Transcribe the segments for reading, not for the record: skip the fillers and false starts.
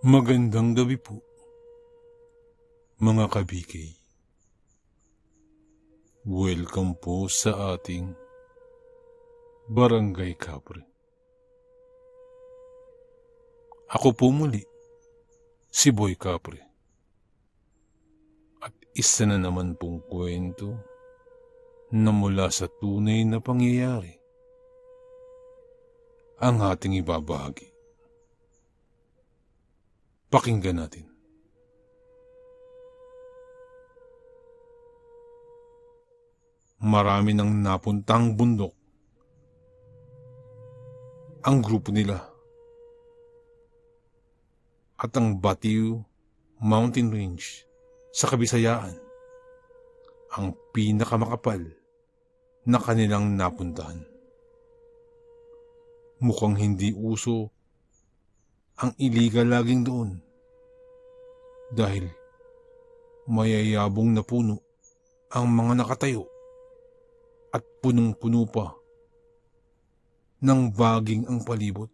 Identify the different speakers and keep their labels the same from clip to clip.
Speaker 1: Magandang gabi po, mga kabikay. Welcome po sa ating Barangay Kapre. Ako po muli, si Boy Kapre. At isa na naman pong kwento na mula sa tunay na pangyayari ang ating ibabahagi. Pakinggan natin. Marami nang napuntang bundok ang grupo nila at ang Batiw Mountain Range sa Kabisayaan ang pinakamakapal na kanilang napuntahan. Mukhang hindi uso ang iligal laging doon dahil mayayabong na puno ang mga nakatayo at punong-puno pa ng baging ang palibot.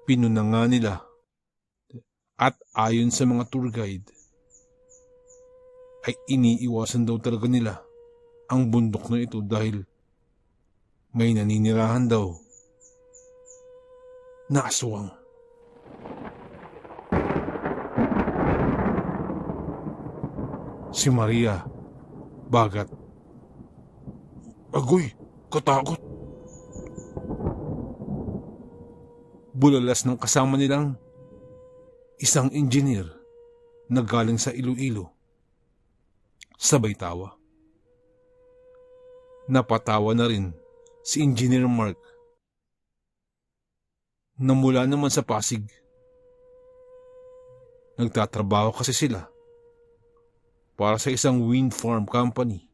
Speaker 1: Pinuna nga nila at ayon sa mga tour guide ay iniiwasan daw talaga nila ang bundok na ito dahil may naninirahan daw na aswang. Si Maria, bagat. Agoy, katakot. Bulalas ng kasama nilang isang engineer na galing sa Iloilo. Sabay tawa. Napatawa na rin si Engineer Mark na mula naman sa Pasig. Nagtatrabaho kasi sila para sa isang wind farm company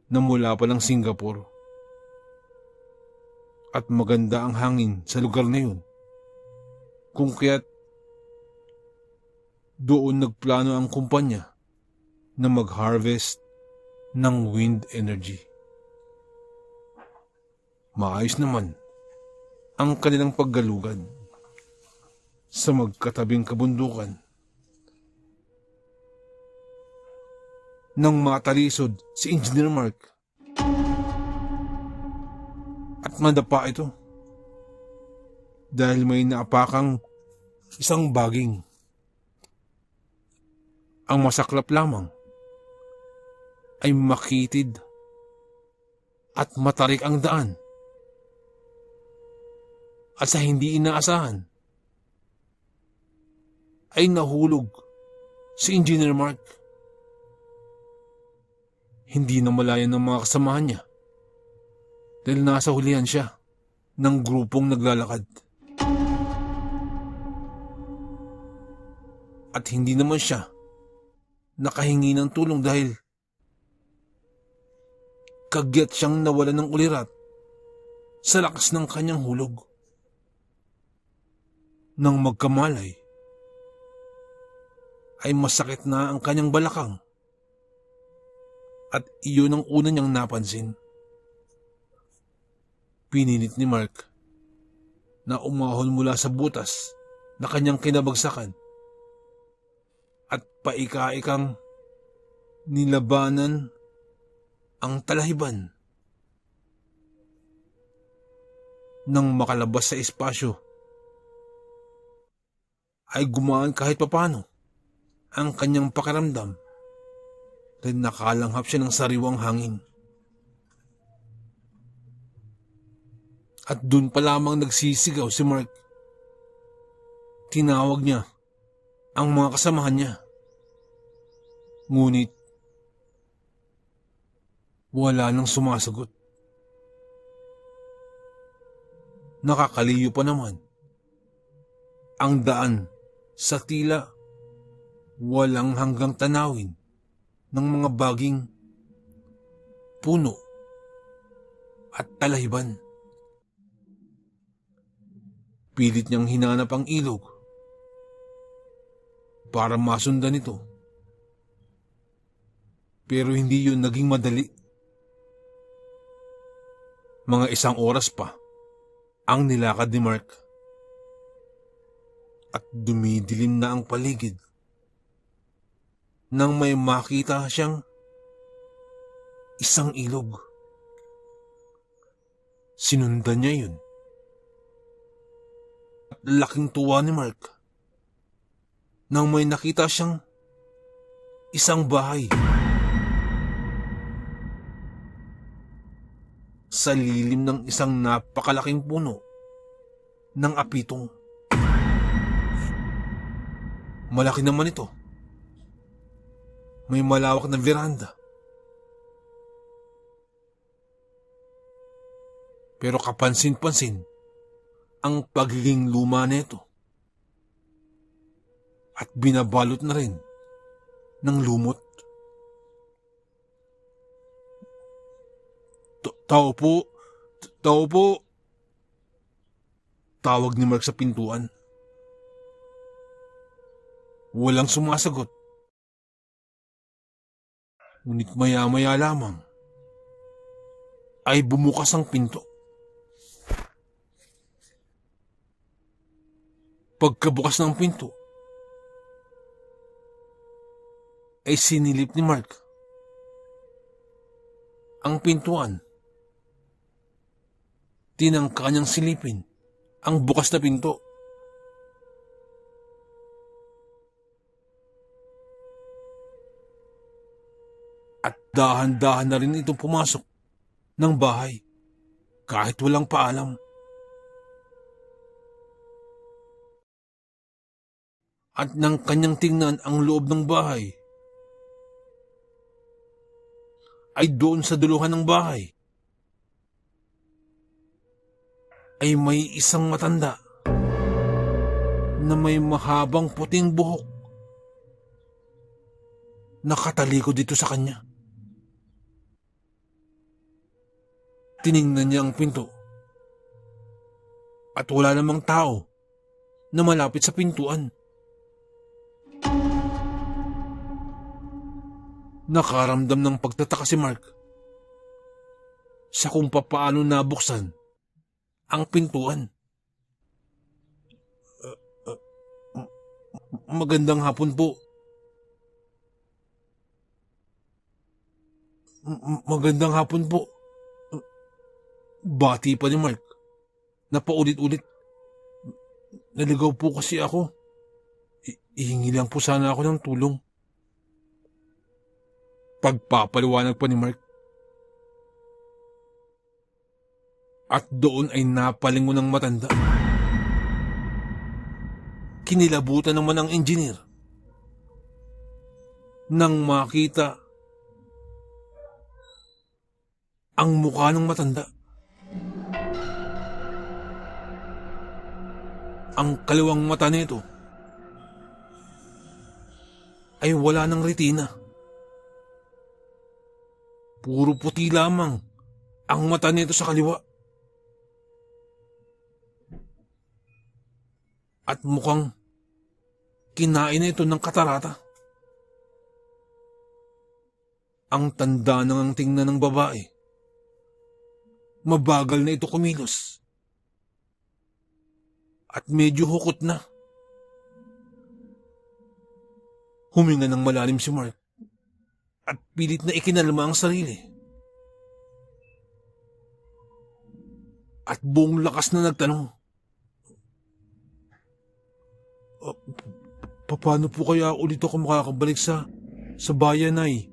Speaker 1: na mula pa ng Singapore. At maganda ang hangin sa lugar na yun, kung kaya't doon nagplano ang kumpanya na mag-harvest ng wind energy. Maayos naman ang kanilang paggalugad sa magkatabing kabundukan. Nang matalisod si Engineer Mark at madapa ito dahil may naapakang isang baging. Ang masaklap lamang ay makitid at matarik ang daan. At sa hindi inaasahan ay nahulog si Engineer Mark. Hindi na malayan ng mga kasamahan niya dahil nasa hulihan siya ng grupong naglalakad. At hindi naman siya nakahingi ng tulong dahil kagyat siyang nawalan ng ulirat sa lakas ng kanyang hulog. Nang magkamalay, ay masakit na ang kanyang balakang at iyon ang una niyang napansin. Pinilit ni Mark na umahon mula sa butas na kanyang kinabagsakan at paika-ikang nilabanan ang talahiban. Nang makalabas sa espasyo, ay gumaan kahit papano ang kanyang pakiramdam dahil nakalanghap siya ng sariwang hangin. At dun pa lamang nagsisigaw si Mark. Tinawag niya ang mga kasamahan niya. Ngunit wala nang sumasagot. Nakakaliyo pa naman ang daan sa tila walang hanggang tanawin ng mga baging, puno at talahiban. Pilit niyang hinanap ang ilog para masundan ito. Pero hindi yun naging madali. Mga 1 oras pa ang nilakad ni Mark at dumidilim na ang paligid nang may makita siyang isang ilog. Sinundan niya yun. At laking tuwa ni Mark nang may nakita siyang isang bahay sa lilim ng isang napakalaking puno ng apitong. Malaki naman ito. May malawak na veranda. Pero kapansin-pansin ang pagiging luma nito at binabalot na rin ng lumot. Tao po, tao po. Tawag ni Mark sa pintuan. Walang sumasagot. Ngunit maya-maya lamang ay bumukas ang pinto. Pagkabukas ng pinto, ay sinilip ni Mark ang pintuan. Tinangka niyang silipin ang bukas na pinto. At dahan-dahan na rin itong pumasok ng bahay kahit walang paalam. At nang kanyang tingnan ang loob ng bahay, ay doon sa duluhan ng bahay ay may isang matanda na may mahabang puting buhok nakatalikod dito sa kanya. Tiningnan niya ang pinto at wala namang tao na malapit sa pintuan. Nakaramdam ng pagtataka si Mark sa kung papaano nabuksan ang pintuan. Magandang hapon po. Magandang hapon po. Bati pa ni Mark na paulit-ulit. Naligaw po kasi ako. Ihingi lang po sana ako ng tulong. Pagpapaliwanag pa ni Mark. At doon ay napalingon ng matanda. Kinilabutan naman ang engineer nang makita ang mukha ng matanda. Ang kaliwang mata nito ay wala ng retina. Puro puti lamang ang mata nito sa kaliwa. At mukhang kinain na ito ng katarata. Ang tanda nang tingnan ng babae. Mabagal na ito kumilos. At medyo hukot na. Huminga ng malalim si Mark at pilit na ikinalma ang sarili. At buong lakas na nagtanong, paano po kaya ulit ako makakabalik sa bayan, ay?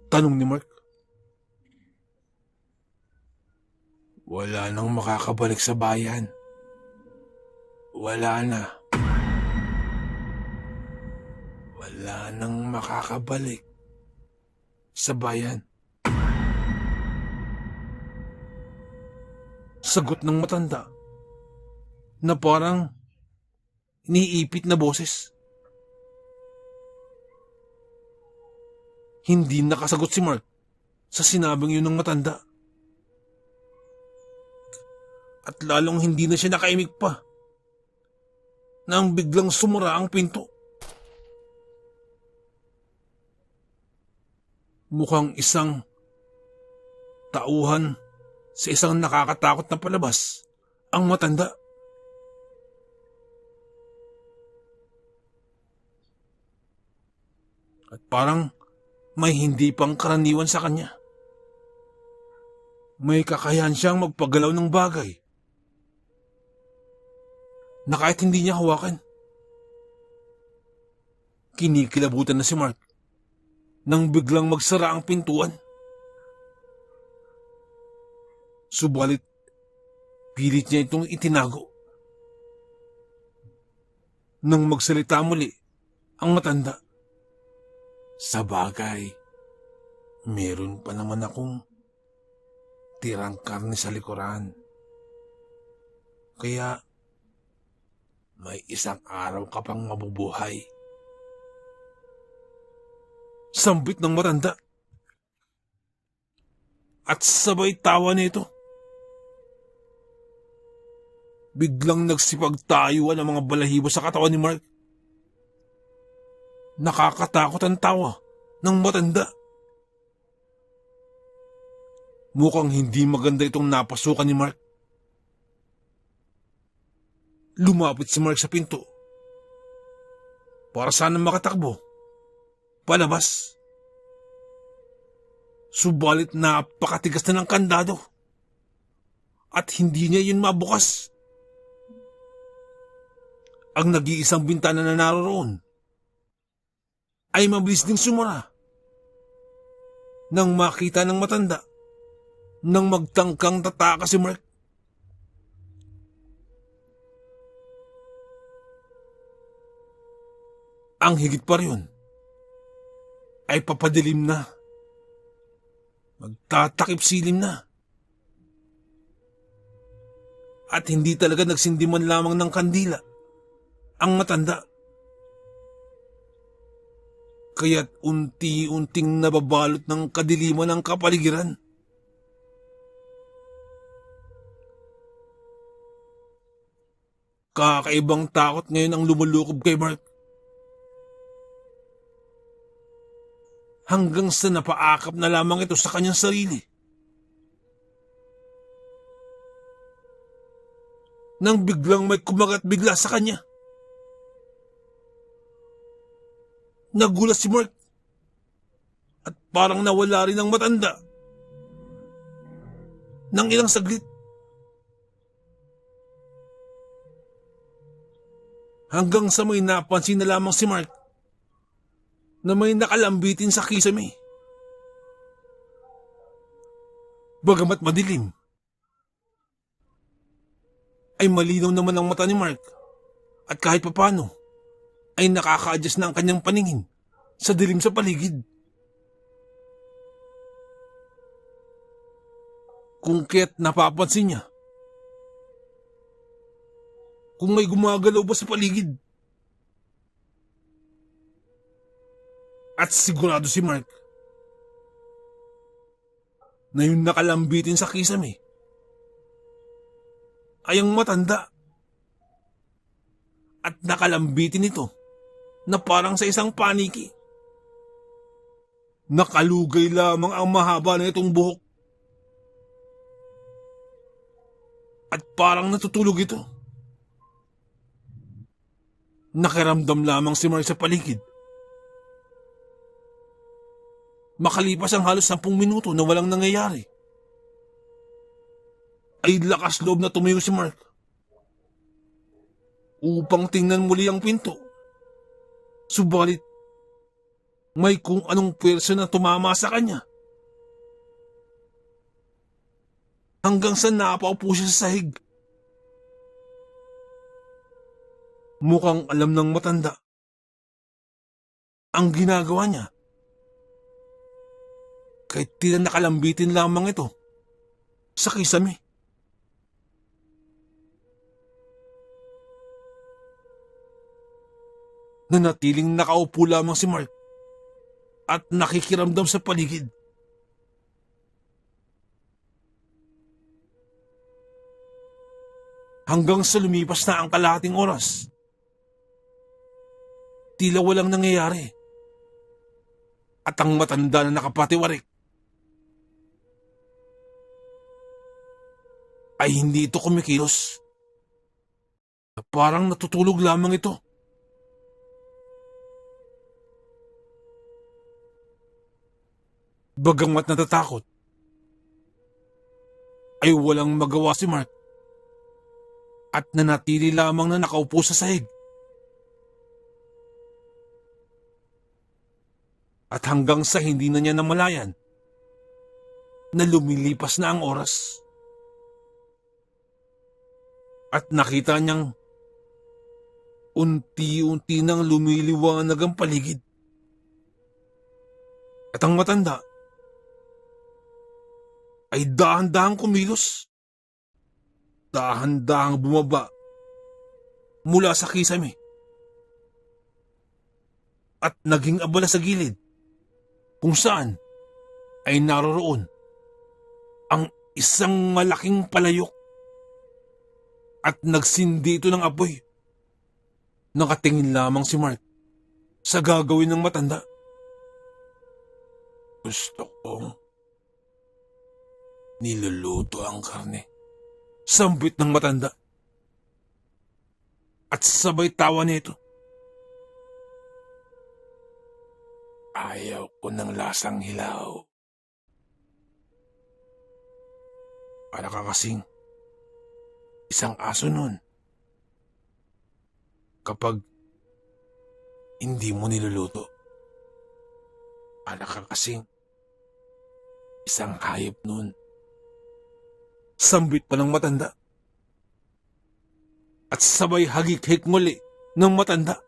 Speaker 1: Tanong ni Mark. Wala nang makakabalik sa bayan. Wala na. Wala nang makakabalik sa bayan. Sagot ng matanda na parang iniipit na boses. Hindi nakasagot si Mark sa sinabing yun ng matanda. At lalong hindi na siya nakaimik pa nang biglang sumura ang pinto. Mukhang isang tauhan sa isang nakakatakot na palabas ang matanda. At parang may hindi pang karaniwan sa kanya. May kakayahan siyang magpagalaw ng bagay na kahit hindi niya hawakan. Kinikilabutan na si Mark nang biglang magsara ang pintuan. Subalit, pilit niya itong itinago. Nang magsalita muli ang matanda, "Sa bagay, meron pa naman akong tirang karne sa likuran. Kaya, may isang araw ka pang mabubuhay." Sambit ng matanda. At sabay tawa nito. Biglang nagsipagtayuan ang mga balahibo sa katawan ni Mark. Nakakatakot ang tawa ng matanda. Mukhang hindi maganda itong napasukan ni Mark. Lumapit si Mark sa pinto para sana makatakbo palabas. Subalit napakatigas na ng kandado at hindi niya yun mabukas. Ang nag-iisang bintana na naroon ay mabilis ding sumara nang makita ng matanda nang magtangkang tataka si Mark. Ang higit pa riyon ay papadilim na. Magtatakip silim na. At hindi talaga nagsindiman lamang ng kandila ang matanda. Kaya't unti-unting nababalot ng kadiliman ang kapaligiran. Kakaibang takot ngayon ang lumulukob kay Mark. Hanggang sa napaakap na lamang ito sa kanyang sarili. Nang biglang may kumagat bigla sa kanya. Nagulat si Mark at parang nawala rin ang matanda. Nang ilang saglit, hanggang sa may napansin na lamang si Mark na may nakalambitin sa kisame. Bagamat madilim, ay malinaw naman ang mata ni Mark at kahit papano ay nakaka-adjust na ang kanyang paningin sa dilim sa paligid. Kung kaya't napapansin niya kung may gumagalaw ba sa paligid. At sigurado si Mark na yung nakalambitin sa kisame ay ang matanda. At nakalambitin ito na parang sa isang paniki. Nakalugay lamang ang mahaba na itong buhok. At parang natutulog ito. Nakiramdam lamang si Mark sa paligid. Makalipas ang halos 10 minuto na walang nangyayari, ay lakas loob na tumayo si Mark upang tingnan muli ang pinto. Subalit, may kung anong pwersa na tumama sa kanya. Hanggang sa napaupo siya sa sahig. Mukhang alam ng matanda ang ginagawa niya. Kahit tila nakalambitin lamang ito sa kisame. Nanatiling nakaupo lamang si Mark at nakikiramdam sa paligid. Hanggang sa lumipas na ang kalahating oras, tila walang nangyayari. At ang matanda na nakapatiwarik ay hindi ito kumikilos. Parang natutulog lamang ito. Bagamat natatakot, ay walang magawa si Mark at nanatili lamang na nakaupo sa sahig. At hanggang sa hindi na niya namalayan na lumilipas na ang oras. At nakita niyang unti-unti nang lumiliwanag ang paligid. At ang matanda ay dahan-dahang kumilos. Dahan-dahang bumaba mula sa kisame. At naging abala sa gilid kung saan ay naroroon ang isang malaking palayok. At nagsindi ito ng apoy. Nakatingin lamang si Mark sa gagawin ng matanda. Gusto kong niluluto ang karne. Sambit ng matanda. At sabay tawa nito. Ayaw ko ng lasang hilaw. Para ka kasing isang aso nun. Kapag hindi mo niluluto. Para ka kasing isang hayop nun. Sambit pa ng matanda. At sabay hagik-hik muli ng matanda.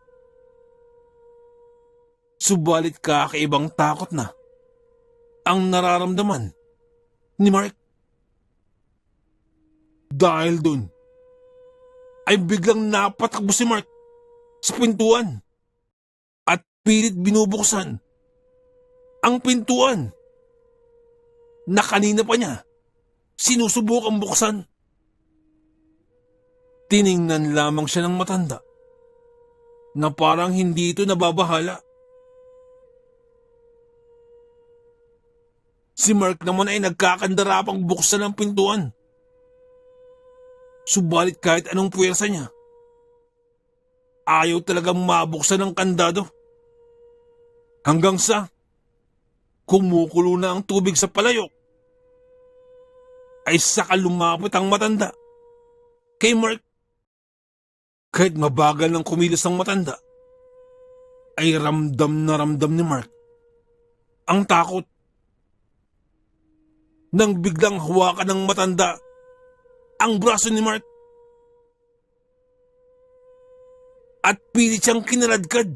Speaker 1: Subalit kakaibang takot na ang nararamdaman ni Mark. Dahil dun ay biglang napatakbo si Mark sa pintuan at pilit binubuksan ang pintuan na kanina pa niya sinusubukang buksan. Tiningnan lamang siya ng matanda na parang hindi ito nababahala. Si Mark naman ay nagkakandarapang buksan ang pintuan. Subalit kahit anong puwersa niya, ayaw talagang mabuksan ang kandado. Hanggang sa kumukulo na ang tubig sa palayok, ay saka lumapit ang matanda kay Mark. Kahit mabagal ng kumilos ang matanda, ay ramdam na ramdam ni Mark ang takot. Nang biglang hawakan ng matanda ang braso ni Mark at pilit siyang kinaladkad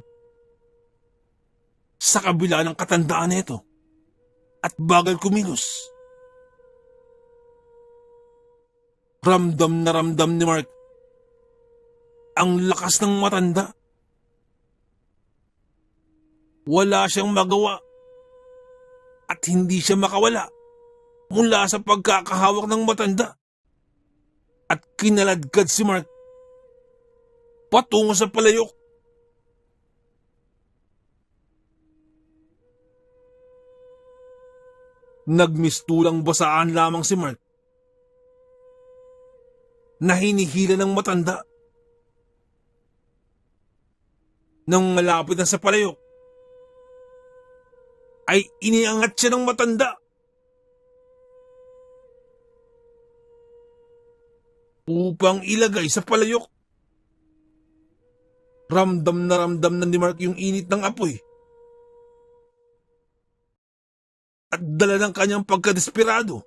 Speaker 1: sa kabila ng katandaan nito at bagal kumilos. Ramdam na ramdam ni Mark ang lakas ng matanda. Wala siyang magawa at hindi siya makawala mula sa pagkakahawak ng matanda. At kinaladkad si Mark patungo sa palayok. Nagmistulang basaan lamang si Mark na hinihila ng matanda. Nang malapit na sa palayok, ay iniangat siya ng matanda upang ilagay sa palayok. Ramdam na ni Mark yung init ng apoy at dala ng kanyang pagkadesperado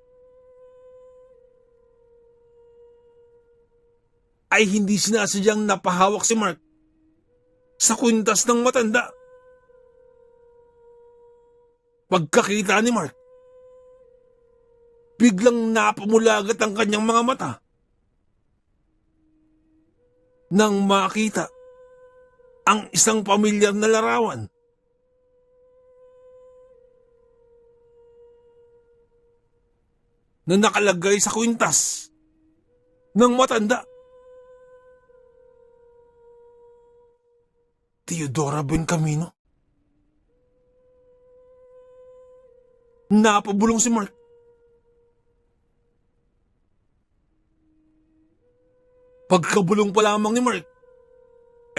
Speaker 1: ay hindi sinasadyang napahawak si Mark sa kwintas ng matanda. Pagkakita ni Mark, biglang napamulagat ang kanyang mga mata nang makita ang isang pamilyar na larawan. Na nakalagay sa kwintas ng matanda. Teodora Bencamino. Napabulong si Mark. Pagkabulong pa lamang ni Mark,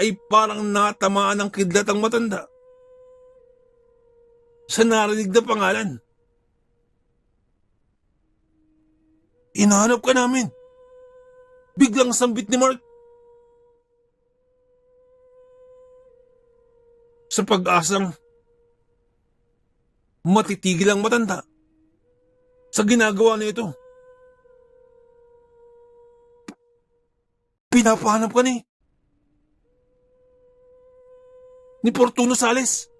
Speaker 1: ay parang natamaan ng kidlat ang matanda sa narinig na pangalan Hinahanap ka namin. Biglang sambit ni Mark. Sa pag-asang matitigil ang matanda sa ginagawa na ito. Pinapahanap ka ni Fortuno Sales.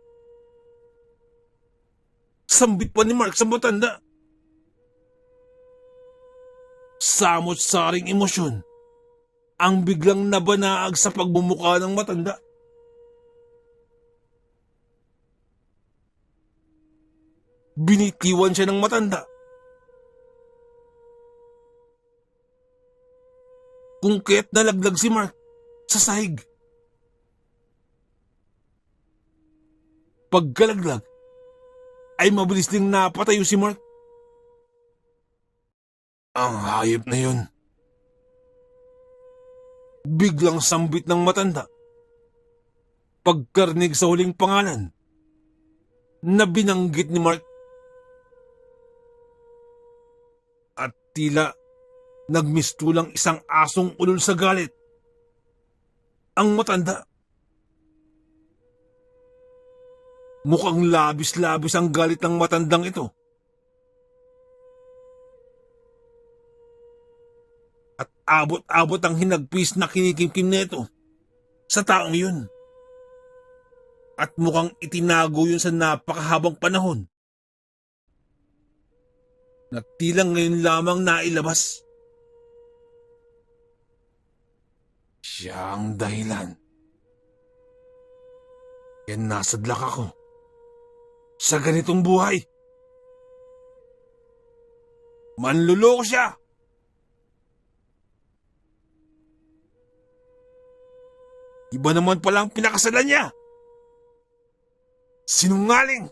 Speaker 1: Sambit pa ni Mark sa matanda. Samot-saring emosyon ang biglang nabanaag sa pagmumukha ng matanda. Binitiwan siya ng matanda. Kung kaya't nalaglag si Mark sa sahig. Pagkalaglag, ay mabilis ding napatayo si Mark. Ang hayop na yun. Biglang sambit ng matanda. Pagkarnig sa huling pangalan na binanggit ni Mark. At tila nagmistulang isang asong ulol sa galit ang matanda. Mukhang labis-labis ang galit ng matandang ito. At abot-abot ang hinagpis na kinikimkim nito sa taong yun. At mukhang itinago yun sa napakahabang panahon na tila ngayon lamang nailabas. Siya ang dahilan. Kaya nasadlak ako sa ganitong buhay. Manluloko siya. Iba naman pala ang pinakasalan niya. Sinungaling.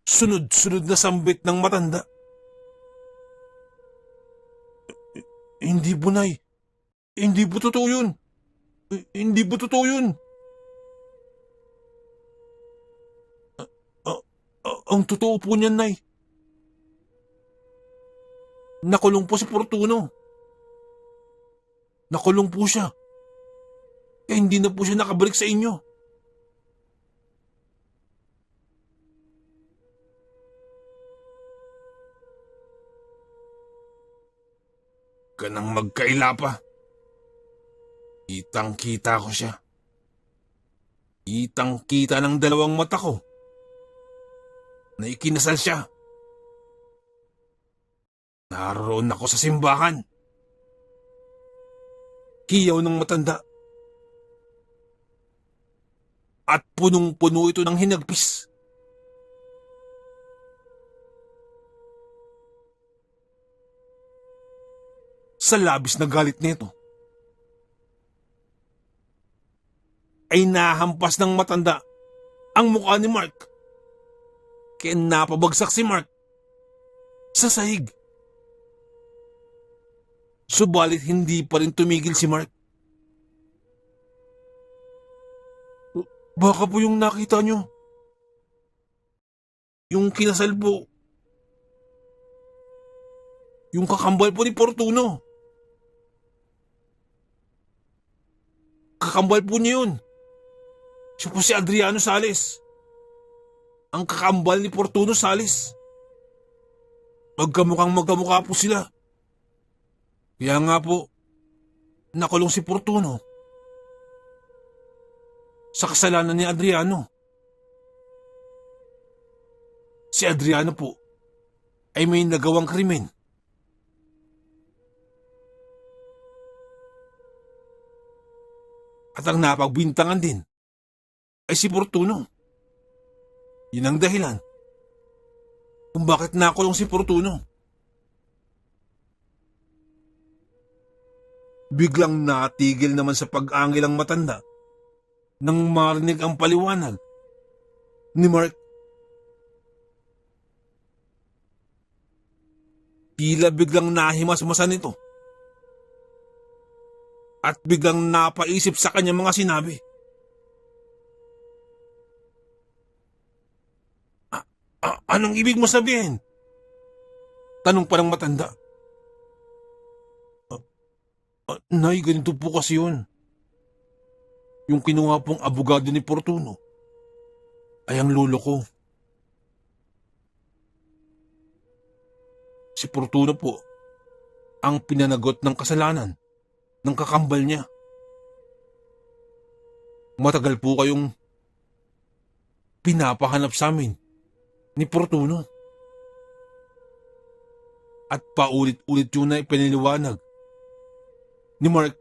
Speaker 1: Sunod-sunod na sambit ng matanda. Hindi, Bunay. Hindi po totoo yun. Hindi po totoo yun. Ang totoo po niyan, Nay. Nakulong po si Fortuno. Nakulong po siya. Kaya hindi na po siya nakabalik sa inyo. Ganang magkaila pa. Kitang-kita ko siya. Kitang-kita ng dalawang mata ko na ikinasal siya. Naroon ako sa simbahan. Hiyaw ng matanda. At punong-puno ito ng hinagpis. Sa labis na galit nito, ay nahampas ng matanda ang mukha ni Mark. Kaya napabagsak si Mark sa sahig. Subalit hindi pa rin tumigil si Mark. Baka po yung nakita nyo. Yung kinasal po. Yung kakambal po ni Fortuno. Kakambal po niya yun. Siya po si Adriano Sales. Ang kakambal ni Fortuno Sales. Magkamukhang magkamukha po sila. Kaya nga po, nakulong si Fortuno sa kasalanan ni Adriano. Si Adriano po ay may nagawang krimen. At ang napagbintangan din ay si Fortuno. Yun ang dahilan kung bakit nakulong si Fortuno. Biglang natigil naman sa pag-angil ang matanda nang marinig ang paliwanag ni Mark. Tila biglang nahimasmasan ito at biglang napaisip sa kanya mga sinabi. Anong ibig mo sabihin? Tanong pa ng matanda. Nay, ganito po kasi yun. Yung kinuha pong abogado ni Fortuno ay ang lolo ko. Si Fortuno po ang pinanagot ng kasalanan ng kakambal niya. Matagal po kayong pinapahanap sa amin ni Fortuno. At paulit-ulit yun na ipiniliwanag ni Mark.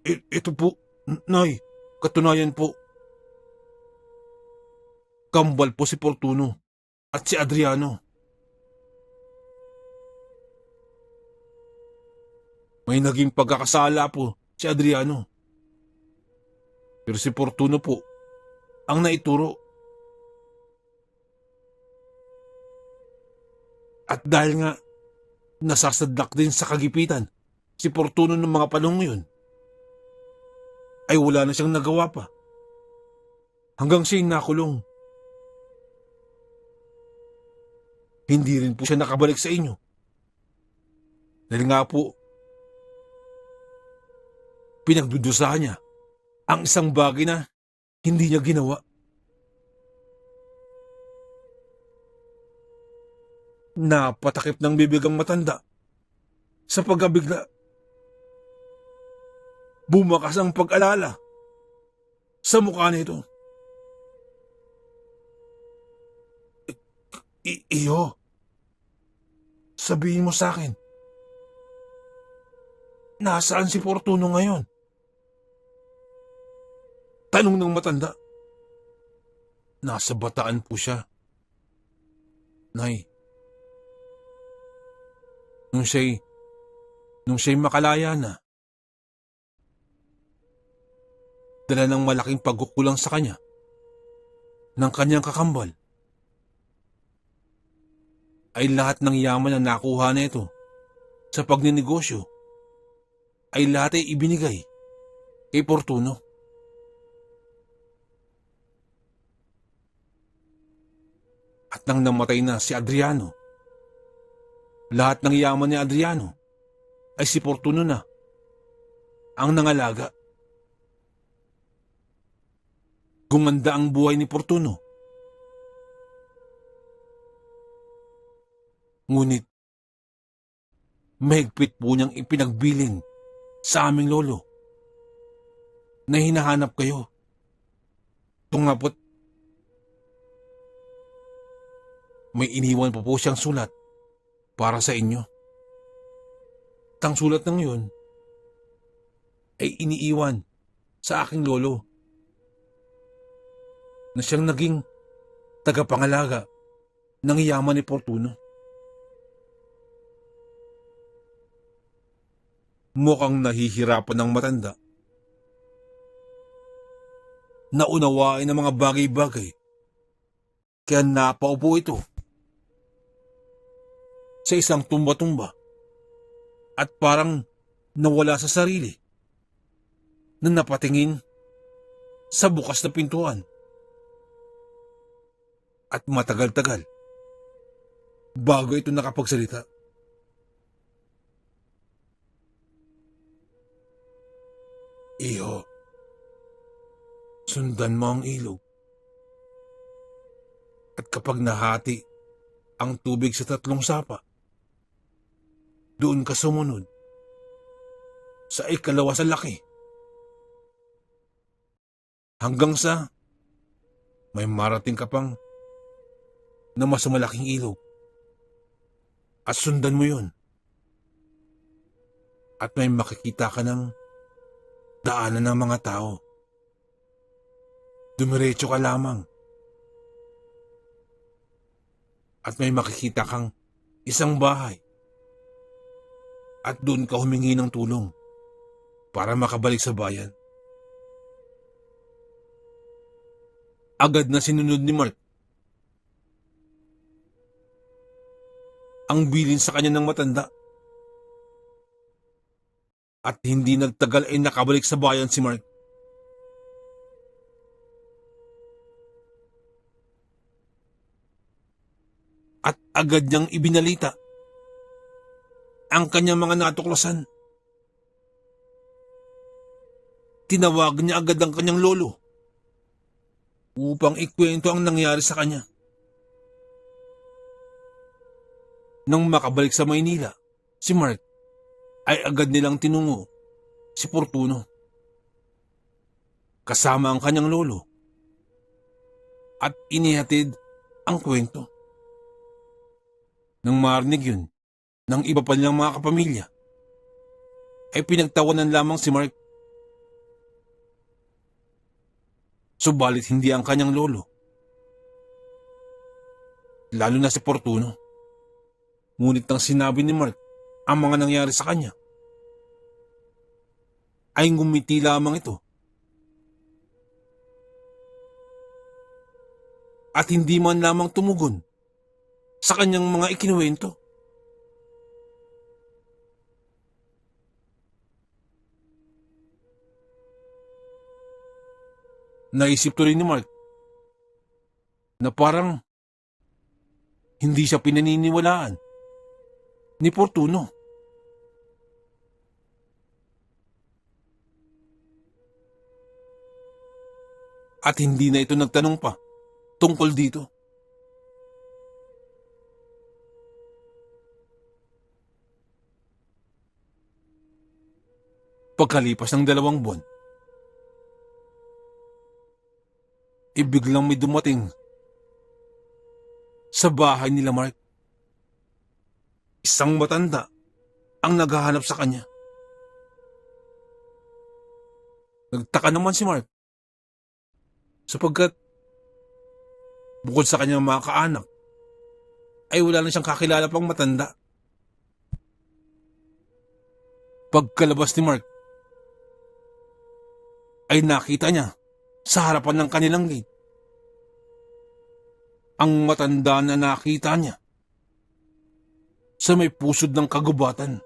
Speaker 1: Ito po, Nay, katunayan po. Kambal po si Fortuno at si Adriano. May naging pagkakasala po si Adriano. Pero si Fortuno po ang naituro. At dahil nga nasasadlak din sa kagipitan si Fortuno ng mga panahon yun, ay wala na siyang nagawa pa. Hanggang siya'y nakulong. Hindi rin po siya nakabalik sa inyo. Dahil nga po, pinagdudusahan niya ang isang bagay na hindi niya ginawa. Napatakip ng bibig ang matanda sa pagkabigla. Bumakas ang pag-alala sa mukha nito. Iyo, sabihin mo sa akin, nasaan si Fortuno ngayon? Tanong ng matanda. Nasa Bataan po siya, Nay. Nung siya'y makalaya na, dala ng malaking pagkukulang sa kanya ng kanyang kakambal, ay lahat ng yaman na nakuha na ito sa pagninegosyo ay lahat ay ibinigay kay Fortuno. At nang namatay na si Adriano, lahat ng yaman ni Adriano ay si Fortuno na ang nangalaga. Gumanda ang buhay ni Fortuno. Ngunit, mahigpit po niyang ipinagbilin sa aming lolo na hinahanap kayo. Tungapot, may iniwan pa po siyang sulat para sa inyo. At ang sulat ng yun ay iniiwan sa aking lolo na siyang naging tagapangalaga ng yaman ni Fortuno. Mukhang nahihirapan ng matanda. Naunawain ang mga bagay-bagay, kaya napaupo ito sa isang tumba-tumba at parang nawala sa sarili na napatingin sa bukas na pintuan. At matagal-tagal bago ito nakapagsalita. Iyo, sundan mo ang ilog. At kapag nahati ang tubig sa 3 sapa, doon ka sumunod sa ikalawa sa laki. Hanggang sa may marating ka pang na mas malaking ilog. At sundan mo yun. At may makikita ka ng daanan ng mga tao. Dumiretso ka lamang. At may makikita kang isang bahay. At doon ka humingi ng tulong para makabalik sa bayan. Agad na sinunod ni Mark ang bilin sa kanya ng matanda. At hindi nagtagal ay nakabalik sa bayan si Mark. at agad niyang ibinalita ang kanyang mga natuklasan. Tinawag niya agad ang kanyang lolo upang ikwento ang nangyari sa kanya. Nang makabalik sa Maynila, si Mark ay agad nilang tinungo si Fortuno kasama ang kanyang lolo at inihatid ang kwento. Nang marinig yun ng iba pa nilang mga kapamilya, ay pinagtawanan lamang si Mark. Subalit hindi ang kanyang lolo, lalo na si Fortuno. Ngunit nang sinabi ni Mark ang mga nangyari sa kanya, ay ngumiti lamang ito at hindi man lamang tumugon sa kanyang mga ikinuwento. Naisip tuloy ni Mark na parang hindi siya pinaniniwalaan ni Fortuno. At hindi na ito nagtanong pa tungkol dito. Pagkalipas ng 2 buwan, biglang may dumating sa bahay nila Mark. Isang matanda ang naghahanap sa kanya. Nagtaka naman si Mark sapagkat bukod sa kanyang mga kaanak ay wala na siyang kakilala pang matanda. Pagkalabas ni Mark ay nakita niya sa harapan ng kanilang gate ang matanda na nakita niya sa may pusod ng kagubatan.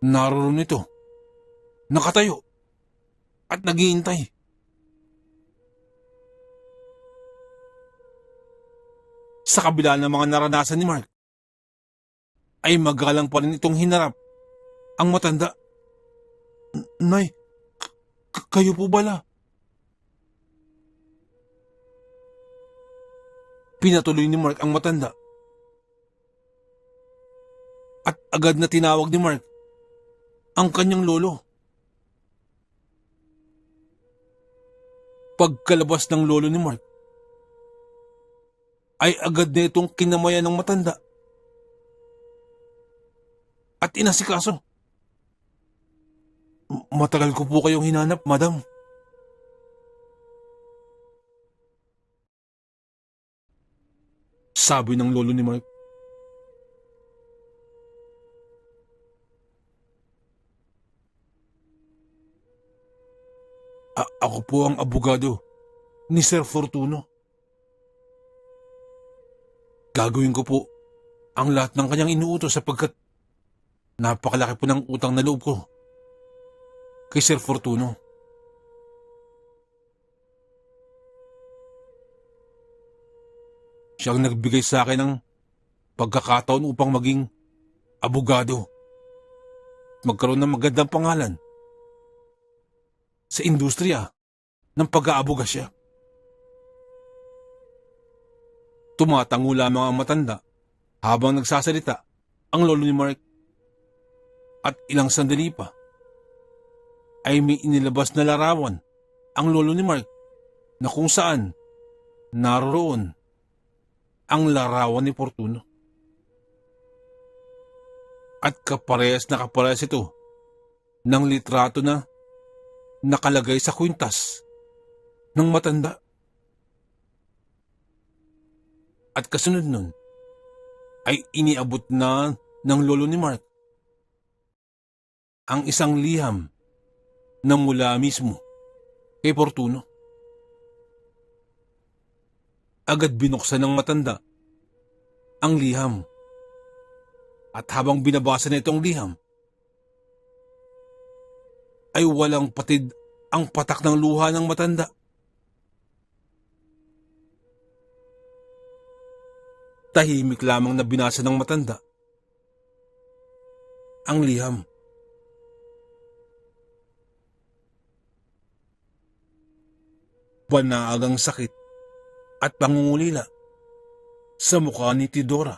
Speaker 1: Naroon ito, nakatayo at naghihintay. Sa kabila ng mga naranasan ni Mark, ay magalang pa rin itong hinarap ang matanda. Nay, kayo po bala? Pinatuloy ni Mark ang matanda. At agad na tinawag ni Mark ang kanyang lolo. Pagkalabas ng lolo ni Mark, ay agad na itong kinamayan ng matanda at inasikaso. Matagal ko po kayong hinanap, madam. Sabi ng lolo ni Mark. Ako po ang abogado ni Sir Fortuno. Gagawin ko po ang lahat ng kanyang inuutos sapagkat napakalaki po ng utang na loob ko kay Sir Fortuno. Siyang nagbigay sa akin ng pagkakataon upang maging abogado at magkaroon ng magandang pangalan sa industriya ng pag-aabogasya. Tumatango lamang ang matanda habang nagsasalita ang lolo ni Mark. At ilang sandali pa ay may inilabas na larawan ang lolo ni Mark na kung saan naroon ang larawan ni Fortuno. At kaparehas na kaparehas ito ng litrato na nakalagay sa kwintas ng matanda. At kasunod nun ay iniabot na ng lolo ni Mark ang isang liham na mula mismo kay Fortuno. Agad binuksan ng matanda ang liham at habang binabasa na itong liham ay walang patid ang patak ng luha ng matanda. Tahimik lamang na binasa ng matanda ang liham. Banaagang sakit at pangungulila sa mukha ni Teodora.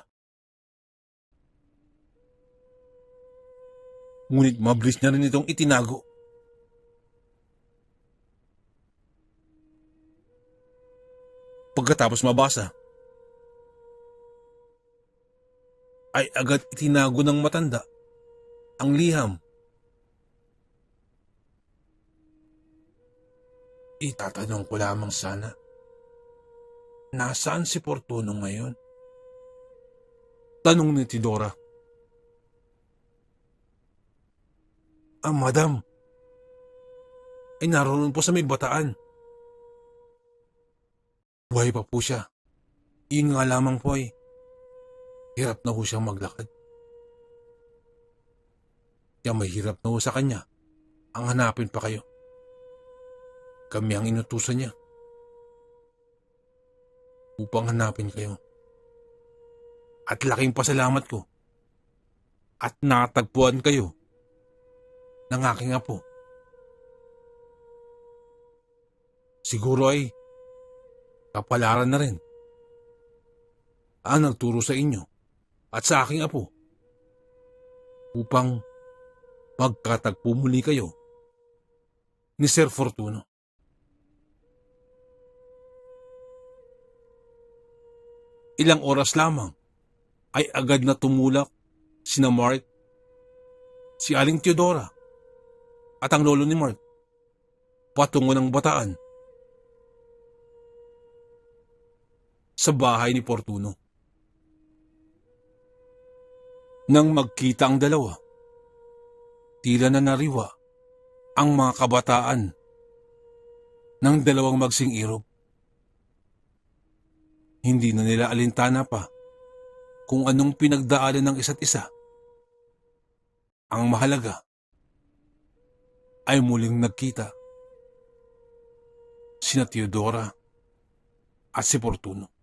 Speaker 1: Ngunit mabilis niya rin itong itinago. Pagkatapos mabasa, ay agad itinago ng matanda ang liham. Itatanong ko lamang sana, nasaan si Fortuno ngayon? Tanong ni Teodora. Madam, ay naroon po sa may bataan. Buhay pa po siya. Iyon nga lamang po ay hirap na po siyang maglakad. Kaya mahirap na po sa kanya ang hanapin pa kayo. Kami ang inutusan niya upang hanapin kayo. At laking pasalamat ko at natagpuan kayo ng aking apo. Siguro ay kapalaran na rin ang nagturo sa inyo at sa aking apo upang magkatagpo muli kayo ni Sir Fortuno. Ilang oras lamang ay agad na tumulak sina Mark, si Aling Teodora at ang lolo ni Mark patungo ng bataan sa bahay ni Fortuno. Nang magkita ang dalawa, tila na nariwa ang mga kabataan ng dalawang magsing irog. Hindi na nila alintana pa kung anong pinagdaanan ng isa't isa. Ang mahalaga ay muling nagkita sina Teodora at si Fortuno.